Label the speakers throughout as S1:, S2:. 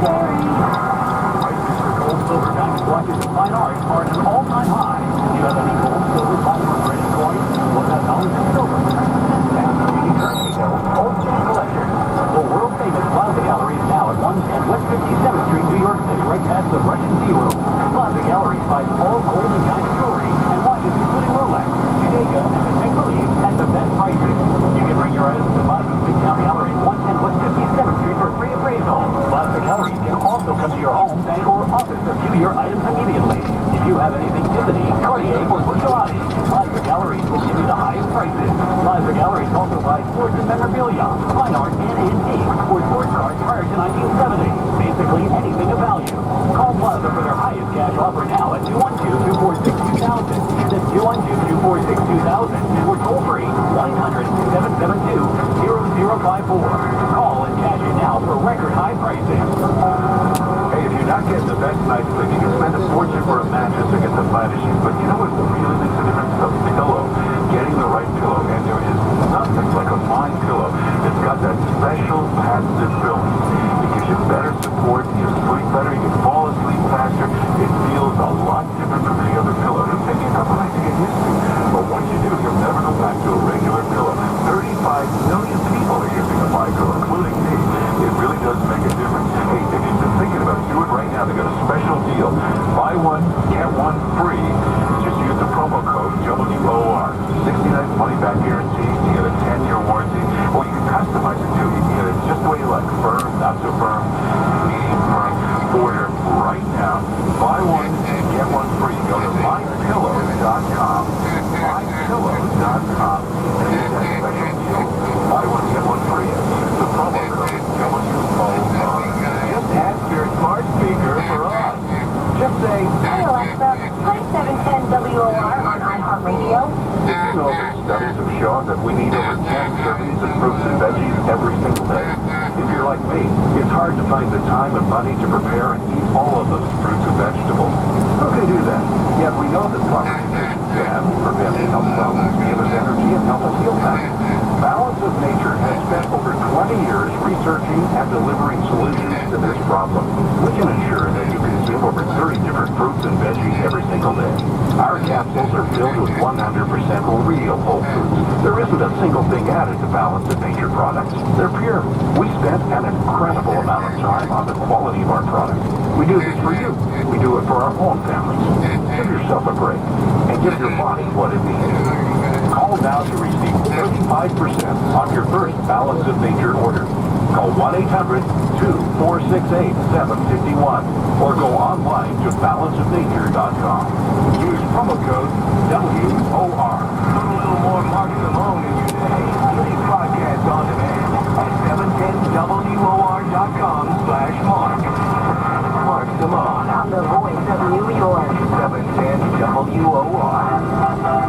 S1: Prices for gold, silver, diamond watches, and fine art are at an all-time high. Do you have any gold, silver, platinum, or any coins? What about dollars and silver? And the currency bill, Old Chain Collection. The world-famous Plaza Gallery is now at 110 West 57th Street, New York City, right past the Russian Tea Room. Plaza Gallery buys all gold and diamond jewelry and watches, including Rolex, Omega, and Make-Believe at the best prices. You can bring your items to Plaza Gallery at 110 West 57th Street for free appraisal. Plaza Gallery can also come to your home, bank, or office to view your items immediately. If you have anything Tiffany, Cartier, or Buccellati, Plaza Gallery will give you the highest prices. Plaza Gallery also buys sports and memorabilia, fine art, and antiques, or sports cars prior to 1970. Basically anything of value. Call Plaza for their highest cash offer now at 212-246-2000. That's 212-246-2000. Or toll free 1-800-772-0054. Call and cash in now for record high pricing.
S2: Hey, if you're not getting the best night's sleep, you can spend a fortune for a mattress or get the finishing. But you know what really makes a difference? The pillow. Getting the right pillow. And there is nothing like a fine pillow. It's got that special patented filling. It gives you better support, you sleep better, you can fall asleep faster. It feels a lot different from any other pillow. It'll take you a couple nights to get used to. But once you do, you'll never go back to a regular pillow. 35 million people are using a My Pillow, including me. It really does make a difference. Hey, if you've been thinking about it, do it right now. They got a special deal. Buy one, get one free. Just use the promo code WOR. 69 money-back guarantee. You get a 10-year warranty. Or you can customize it too. You can get it just the way you like. Firm, not so firm, medium firm. Order right now. Buy one, get one free. Go to mypillow.com. mypillow.com. And use that special deal. Buy one, get one free. Use the promo code WOR. Just ask your smart speaker for us. Just say,
S3: Hey Alexa, play 710 WOR on iHeartRadio.
S2: did you know that studies have shown that we need over 10 servings of fruits and veggies every single day? If you're like me, it's hard to find the time and money to prepare and eat all of those fruits and vegetables. Who can do that? Yet we know that proper nutrition can prevent health problems, give us energy, and help us feel better. Balance of Nature has spent over 20 years researching and delivering solutions to this problem. We can ensure that you consume over 30 different fruits and veggies every single day. Our capsules are filled with 100% real whole foods. There isn't a single thing added to Balance of Nature products. They're pure. We spent an incredible amount of time on the quality of our products. We do this for you. We do it for our own families. Give yourself a break and give your body what it needs. Call now to receive 35% on your first Balance of Nature order. Call 1-800-2468-751 or go online to balanceofnature.com. Use promo code WOR. Put a little more Mark Simone in your day. Today's podcast on demand at 710WOR.com/Mark. Mark Simone.
S3: On the voice of New York.
S2: 710 WOR.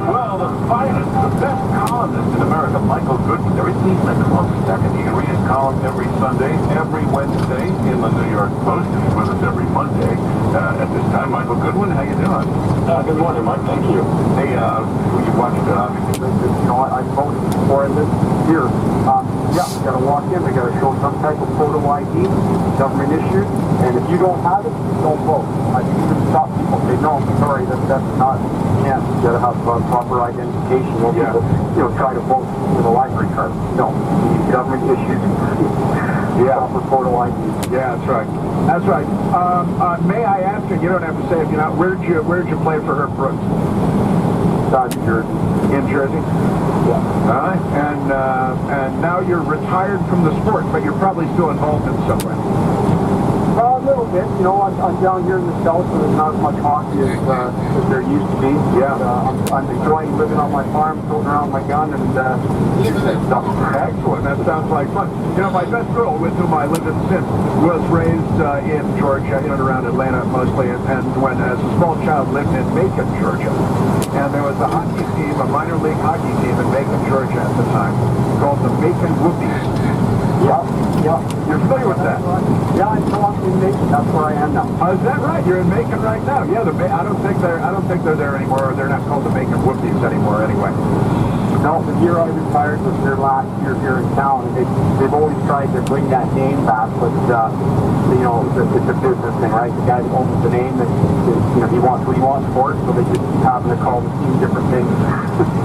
S2: Well, the finest, the best columnist in America, Michael Goodwin. There isn't even a close second. You can read his column every Sunday, every Wednesday in the New York Post, and he's with us every Monday. At this time, Michael Goodwin, how you doing?
S4: Good morning, Mike. Thank you.
S2: Hey, you watched it, obviously.
S4: You know, I voted before I lived here. Yeah, you got to walk in. They got to show some type of photo ID, government issued, and if you don't have it, don't vote. I can even stop people. Say, no, I'm sorry, that's not. You can't. You got to have proper identification. When people, try to vote with a library card. No, you need government issued. Proper photo ID.
S2: Yeah, that's right. That's right. May I ask, and you don't have to say if you're not, where'd you play for Herb Brooks?
S4: New Jersey.
S2: In Jersey?
S4: Yeah.
S2: And now you're retired from the sport, but you're probably still involved in some way.
S4: A little bit. I'm down here in the south, so there's not as much hockey as there used to be.
S2: Yeah.
S4: I'm enjoying living on my farm, throwing around my gun, and shooting and stuff.
S2: Excellent. That sounds like fun. My best girl with whom I lived in since was raised in Georgia, in and around Atlanta mostly, and when as a small child lived in Macon, Georgia. And there was a hockey team, a minor league hockey team in Macon, Georgia at the time, called the Macon Whoopies.
S4: Yeah.
S2: You're familiar with that?
S4: Yeah, I'm still in Macon. That's where I am now.
S2: Is that right? You're in Macon right now. Yeah, I don't think they're there anymore. Or they're not called the Macon Whoopies anymore anyway.
S4: No, the year I retired was their last year here in town, and they've always tried to bring that name back, but you know, it's a business thing, right? The guy that owns the name, that you know, he wants what he wants for it, so they just keep having to call the team different things.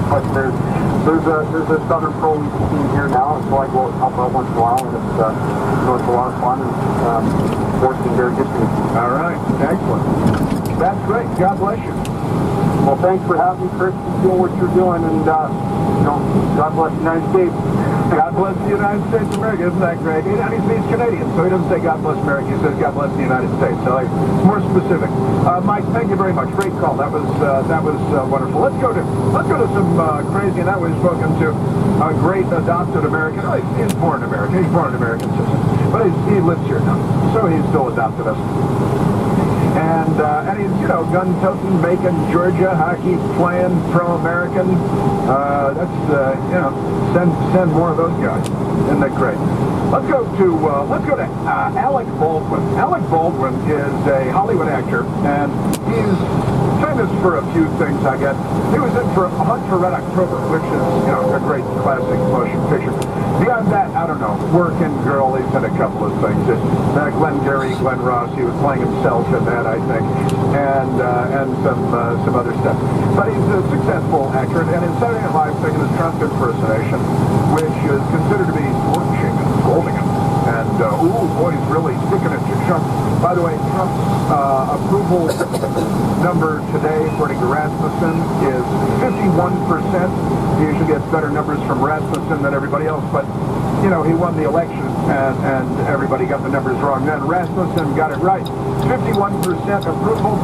S4: But there's a Southern Pro League team here now, and so I go out and help out once in a while, and it's you know, it's a lot of fun, and sports is very good to me.
S5: All right, excellent. That's great. God bless you.
S4: Well, thanks for having me, Chris. Keep doing what you're doing, and you know, God bless the United States.
S5: God bless the United States of America. Isn't that great? And he's Canadian, so he doesn't say God bless America. He says God bless the United States. So it's more specific. Mike, thank you very much. Great call. That was wonderful. Let's go to some crazy. And that we've spoken to a great adopted American. Oh, he's born American. He's born an American citizen, but he lives here now, so he's still adopted us. And he's, you know, gun-toting, Macon, Georgia, hockey playing, pro-American. You know, send more of those guys. Isn't that great? Let's go to Alec Baldwin. Alec Baldwin is a Hollywood actor, and he's famous for a few things, I guess. He was in for Hunt for Red October, which is, you know, a great classic motion picture. Beyond that, I don't know. Working Girl, he's in a couple of things. Glenn Ross, he was playing himself in that, I think, and some other stuff. But he's a successful actor, and in Saturday Night Live, taking his Trump impersonation, which is considered to be scorching and scolding him. And, ooh, boy, he's really sticking it to Trump. By the way, Trump's approval number today, according to Rasmussen, is 51%. He usually gets better numbers from Rasmussen than everybody else, but, you know, he won the election, and everybody got the numbers wrong. Then Rasmussen got it right. 51% approval,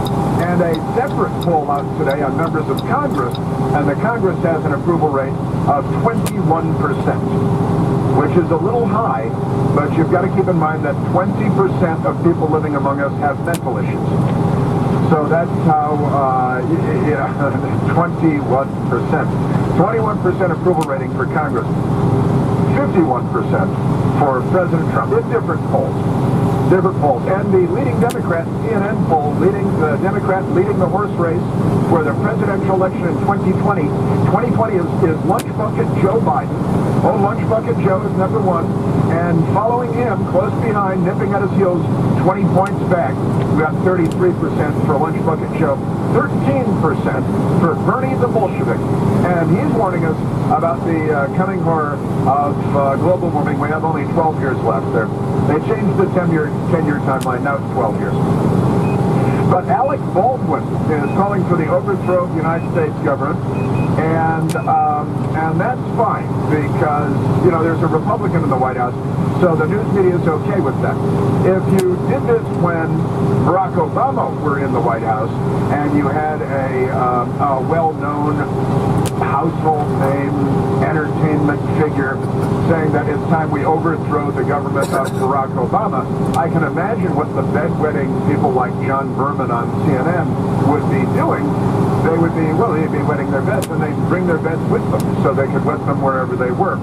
S5: and a separate poll out today on members of Congress, and the Congress has an approval rate of 21%, which is a little high, but you've got to keep in mind that 20% of people living among us have mental issues. So that's how, 21%. 21% approval rating for Congress. 51% for President Trump. In different polls. And the leading Democrat, CNN poll, the Democrat leading the horse race for the presidential election in 2020. 2020 is Lunch Bucket Joe Biden. Oh, Lunch Bucket Joe is number one. And following him, close behind, nipping at his heels, 20 points back, we got 33% for Lunch Bucket Joe, 13% for Bernie the Bolshevik. And he's warning us about the coming horror of global warming. We have only 12 years left there. They changed the 10-year timeline. Now it's 12 years. But Alec Baldwin is calling for the overthrow of the United States government, and that's fine because, you know, there's a Republican in the White House, so the news media is okay with that. If you did this when Barack Obama were in the White House, and you had a well-known household name, entertainment figure saying that it's time we overthrow the government of Barack Obama, I can imagine what the bedwetting people like John Berman on CNN would be doing. They'd be wetting their beds, and they'd bring their beds with them so they could wet them wherever they were.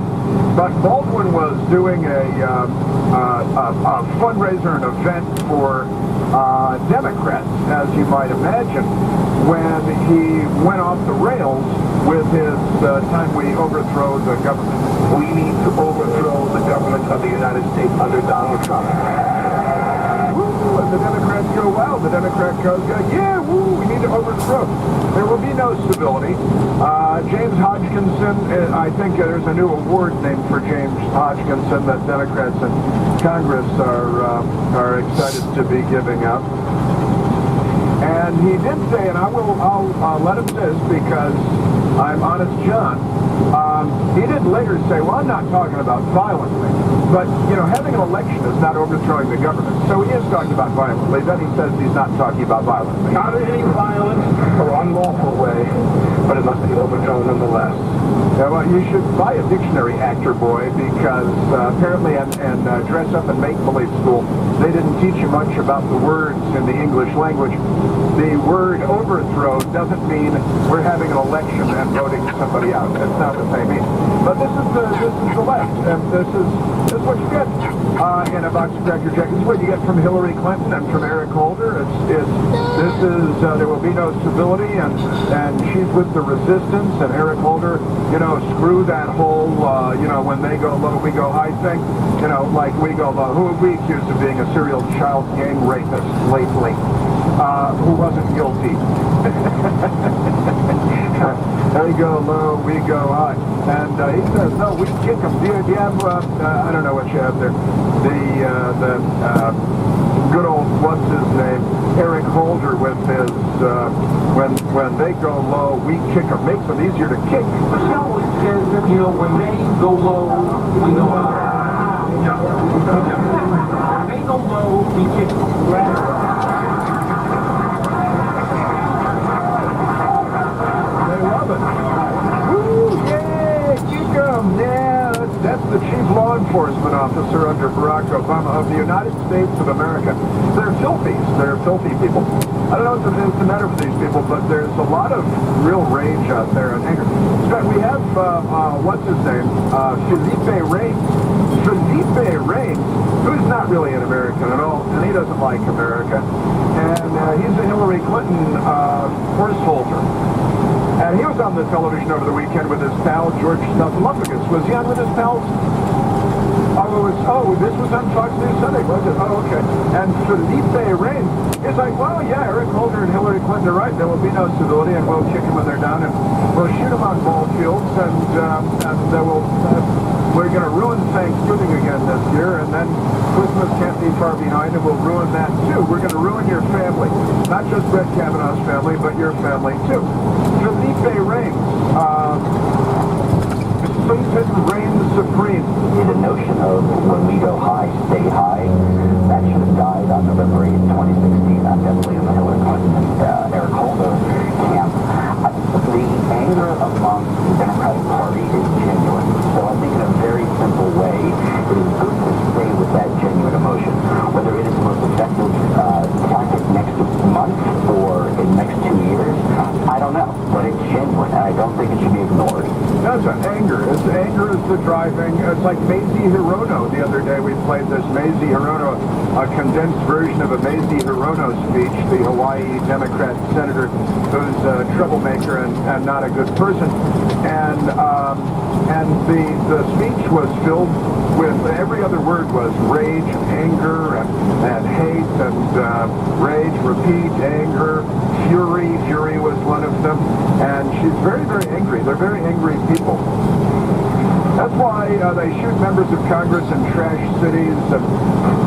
S5: But Baldwin was doing a fundraiser, an event for Democrats, as you might imagine, when he went off the rails with his time we overthrow the government.
S2: We need to overthrow the government of the United States under Donald Trump.
S5: Woo, and the Democrats go, wow. The Democrat goes, yeah, woo, we need to overthrow. There will be no stability. James Hodgkinson, I think there's a new award named for James Hodgkinson that Democrats in Congress are excited to be giving out. And he did say, and I'll let him say this because I'm Honest John. He did later say, well, I'm not talking about violently, but, you know, having an election is not overthrowing the government. So he is talking about violently. Then he says he's not talking about violently.
S2: Not in any violent or unlawful way, but it must be overthrown nonetheless.
S5: Yeah, well, you should buy a dictionary, actor boy, because apparently in dress up and make-believe school, they didn't teach you much about the words in the English language. The word overthrow doesn't mean we're having an election and voting somebody out. That's not what they mean. But this is the left, and this is what you get in a box of Cracker Jack. This is what you get from Hillary Clinton and from Eric Holder. This says there will be no civility, and she's with the resistance, and Eric Holder, screw that whole, when they go low, we go high thing, like we go low. Who have we accused of being a serial child gang rapist lately? Who wasn't guilty? They go low, we go high. And he says, no, we kick them. Do you have, I don't know what you have there, the good old, what's his name, Eric Holder with his, when they go low, we kick them. Makes them easier to kick.
S2: Michelle always says that, when they go low, we go high. When they go low, we kick them.
S5: That's the chief law enforcement officer under Barack Obama of the United States of America. They're filthy. They're filthy people. I don't know what's the matter with these people, but there's a lot of real rage out there and anger. We have, what's his name? Felipe Reigns. Felipe Reigns, who's not really an American at all, and he doesn't like America. And he's a Hillary Clinton horse holder. And he was on the television over the weekend with his pal, George Stephanopoulos. Was he on with his pals? This was on Fox News Sunday, was it? Oh, okay. And Felipe Reigns is like, well, yeah, Eric Holder and Hillary Clinton are right. There will be no civility, and we'll kick them when they're down, and we'll shoot them on ball fields, and we're going to ruin Thanksgiving again this year, and then Christmas can't be far behind, and we'll ruin that too. We're going to ruin your family. Not just Brett Kavanaugh's family, but your family too. Felipe Reigns, reigns supreme.
S1: The notion of when we go high, stay high, that should have died on November 8th, 2016. I'm definitely in the Hillary Clinton and Eric Holder camp. The anger among the Democratic Party is genuine. So I think in a very simple way, it is good to stay with that genuine emotion. Whether it is the most effective tactic next month or in the next 2 years, I don't know. But it's genuine, and I don't think it should be ignored.
S5: That's anger. Anger is the driving. It's like Mazie Hirono. The other day we played this Mazie Hirono, a condensed version of a Mazie Hirono speech, the Hawaii Democrat senator who's a troublemaker and not a good person. And the speech was filled with, every other word was rage, anger, and hate, and rage, repeat, anger, fury. Fury was one of them. And she's very, very angry. They're very angry people. That's why they shoot members of Congress in trash cities and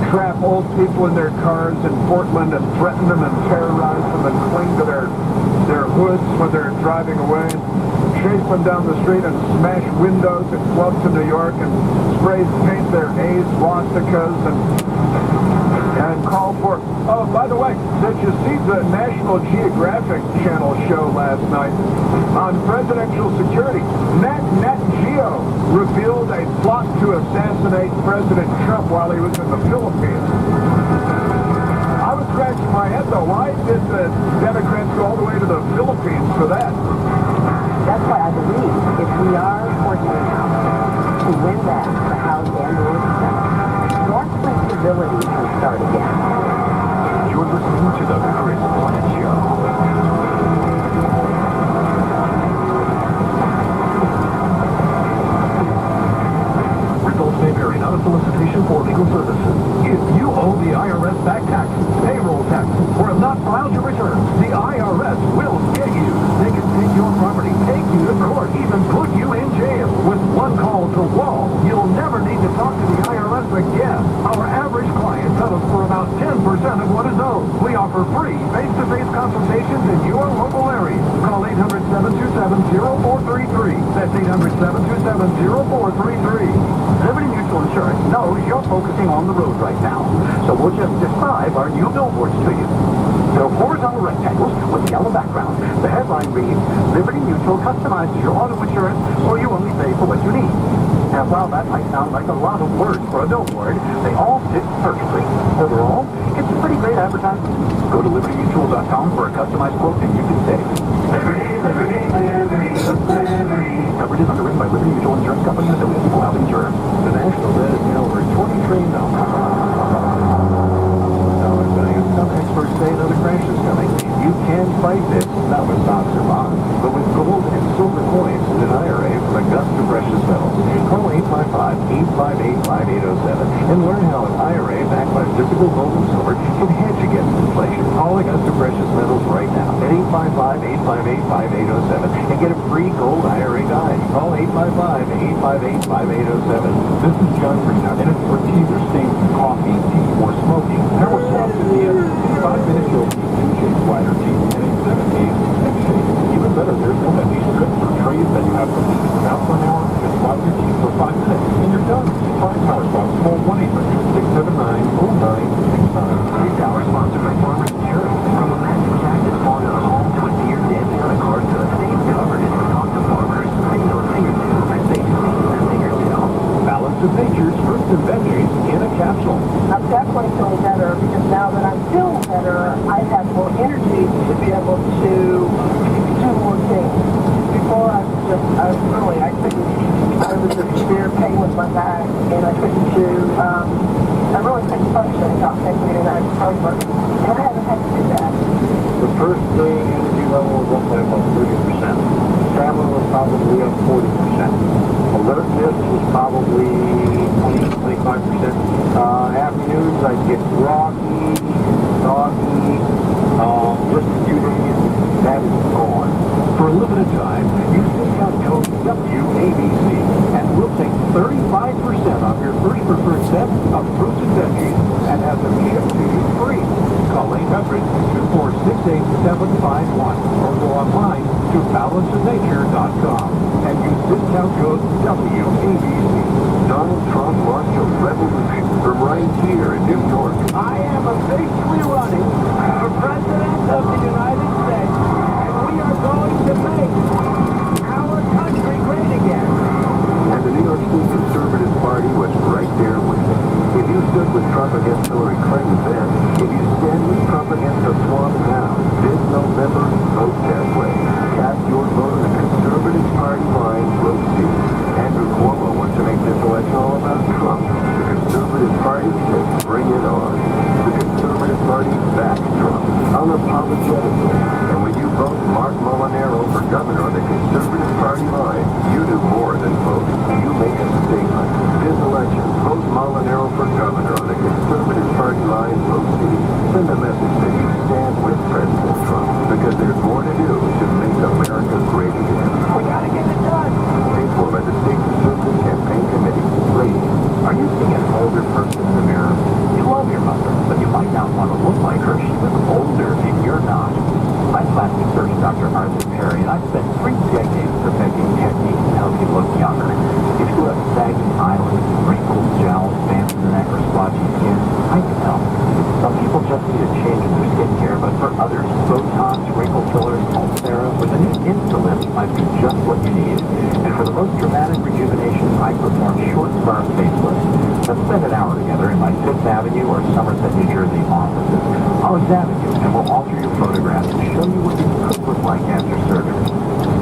S5: trap old people in their cars in Portland and threaten them and terrorize them and cling to their hoods when they're driving away. Chase them down the street and smash windows at clubs in New York and paint their A's swastikas and call for... Oh, by the way, did you see the National Geographic Channel show last night on presidential security? Nat Geo revealed a plot to assassinate President Trump while he was in the Philippines. I was scratching my head, though. Why did the Democrats go all the way to the Philippines for that?
S3: That's why I believe if we are fortunate enough to win that, the House and or the Senate, Northwest civility can start again.
S2: You're listening to the Chris Planet Show. Results may vary, not a solicitation for legal services. If you owe the IRS back taxes, payroll taxes, or have not filed your returns, the IRS will get you. They can take your property, take you to court, even put you in jail. With one call to Wall, you'll never need to talk to the IRS again. Our average client settles for about 10% of what is owed. We offer free face-to-face consultations in your local area. Call 800-727-0433. That's 800-727-0433. Liberty Mutual Insurance knows you're focusing on the road right now, so we'll just describe our new billboards to you. They're horizontal rectangles with yellow background. The headline reads, Liberty Mutual customizes your auto insurance, so you only pay for what you need. And while that might sound like a lot of words for a billboard, they all fit perfectly. Overall, it's a pretty great advertisement. Go to libertymutual.com for a customized quote and you can save. Coverage is underwritten by Liberty Mutual Insurance Company and affiliates of Health Insurance. The national debt is now over $20 trillion. Some experts say another crash is coming. You
S1: 855-858-5807 and get a free gold IRA guide. Call 855-858-5807.
S2: This is John Green, and it's for teeth or stains from coffee, tea, or smoking. Power Swap 50 5-minute you'll see 2 shades whiter teeth, and in 7 days, 6 shades. Even better, there's no empty strips or trays that you have to leave out for an hour. Just swap your teeth for 5 minutes, and you're done. Find Power Swap. Call 1-800-679-0969.
S1: This hour sponsored by Farmers Insurance. From a magic cactus falling on a home to a deer dancing on a car to a state covered in talk to farmers. And you'll see your too as they see the fingertip.
S2: Balance of Nature's fruits and veggies in a capsule.
S3: I'm definitely feeling better because now that I'm feeling better, I have more energy to be able to do more things. Before I was in severe pain with my back and I couldn't do, I really couldn't function without taking it out of sober. And I haven't had to do that.
S4: The first day energy level was up by about 30%. Stamina was probably up 40%. Alertness was probably 20-25%. Afternoons I'd get groggy, soggy, just a few days, that is gone.
S2: For a limited time, use discount code WABC, and we'll take 35% off your first preferred set of fruits and veggies and have them shipped to you free. Call 800-246-8751 or go online to balanceofnature.com and use discount code WABC.
S4: Donald Trump launched a revolution from right here in New York.
S1: I am officially running for President of the United States, and we are going to make our country great again.
S4: And the New York State Conservative Party was right there with him. If you stood with Trump against Hillary Clinton then, if you stand with Trump against a swamp now, this November, vote that way. Cast your vote on the Conservative Party line, vote C. Andrew Cuomo wants to make this election all about Trump. The Conservative Party says bring it on. The Conservative Party backs Trump unapologetically. And when you vote Mark Molinaro for governor on the Conservative Party line, you do more than vote. You make a statement. This election, vote Molinaro for governor on the Conservative Party line, vote C. Send a message that you stand with President Trump, because there's more to do to make America great again.
S1: We gotta get it done.
S4: Paid for by the State Conservative Campaign Committee. Ladies,
S1: Are you seeing an older person in the mirror? You love your mother, but you might not want to look like her. She was older and you're not. I'm plastic surgeon Dr. Arthur Perry, and I've spent 3 decades perfecting techniques to help you look younger. If you have sagging eyelids, wrinkles, jowls, bands in the neck, or splotchy skin, I can help. Some people just need a change in their skincare, but for others, Botox, wrinkle fillers, Ulcera, with a new Insulin might be just what you need. And for the most dramatic rejuvenation, I perform short spark facelifts. Let's spend an hour together in my 5th Avenue or Somerset, New Jersey offices. I'll examine you and we'll alter your photographs to show you what you could look like after surgery.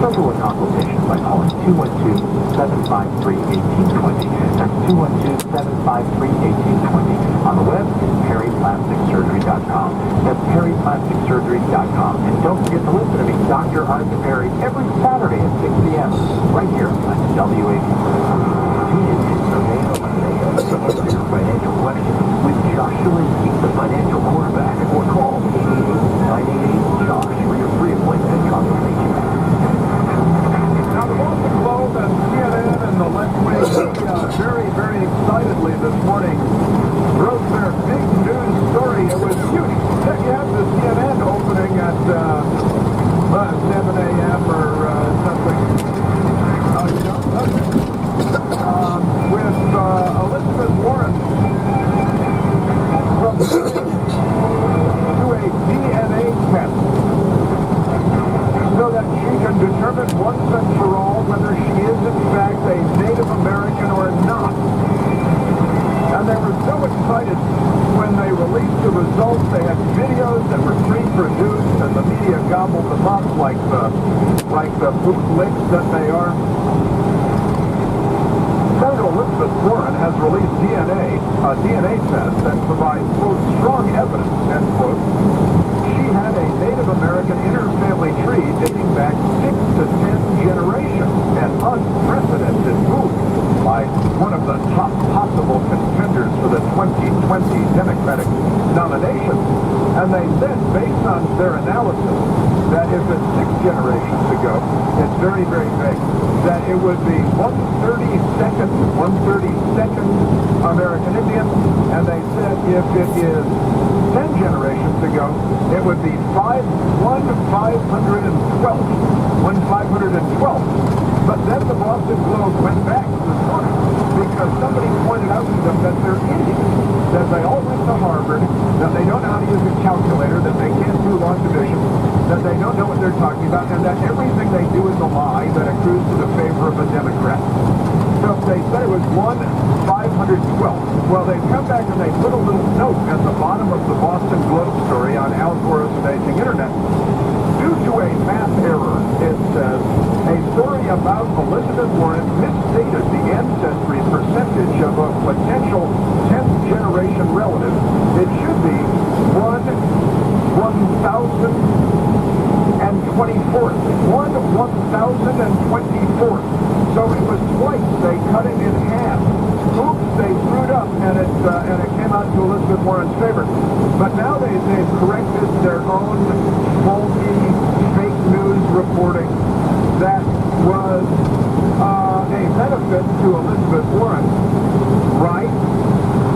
S1: Schedule a consultation by calling 212-753-1820. That's 212-753-1820. On the web, perryplasticsurgery.com. That's perryplasticsurgery.com. And don't forget to listen to me, Dr. Arthur Perry, every Saturday at 6 p.m. right here on WABC. Tune in to Sunday and Monday. Answer your financial questions with Josh Shalinsky, the financial quarterback, or call 888-988-JOSH for your free appointment consultation.
S5: Now, the Boston Globe and CNN and the left wing very, very excitedly this morning wrote their big news story. It was huge. Check out the CNN opening at 7 a.m. or something. With Elizabeth Warren from to a DNA test so that she can determine once and for all whether she is in fact a Native American or not. And they were so excited when they released the results. They had videos that were pre-produced and the media gobbled them up like the bootlicks that they are. Senator Elizabeth Warren has released a DNA test that provides, quote, strong evidence, end quote. She had a Native American in her family tree dating back 6 to 10 generations, an unprecedented move by one of the top possible contenders for the 2020 Democratic nomination. And they said, based on their analysis, that if it's 6 generations ago, it's very, very vague, that it would be 132nd American Indian, and they said if it is 10 generations ago, it would be 1,512. But then the Boston Globe went back this morning because somebody pointed out to them that they're idiots, that they all went to Harvard, that they don't know how to use a calculator, that they can't do long division, that they don't know what they're talking about, and that everything they do is a lie that accrues to the favor of a Democrat. So they said it was 1,512. Well, they come back and they put a little note at the bottom of the Boston Globe story on Al Gore's amazing internet. Due to a math error, it says, a story about Elizabeth Warren misstated the ancestry percentage of a potential 10th generation relative. It should be 1,024th. 1,024th. So it was twice. They cut it in half. Oops, they screwed up, and it came out to Elizabeth Warren's favor. But now they've corrected their own faulty fake news reporting that was a benefit to Elizabeth Warren, right?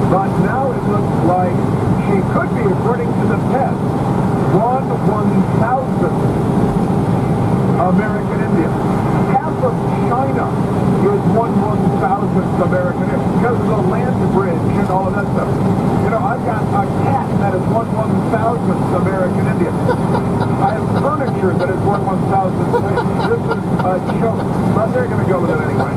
S5: But now it looks like she could be, according to the test, 1/1000th American Indian. Half of China is 1/1000th American Indian because of the land bridge and all of that stuff. You know, I've got a cat that is 1/1000th American Indian. I have furniture that is 1/1000th. This is a joke, but they're going to go with it anyway.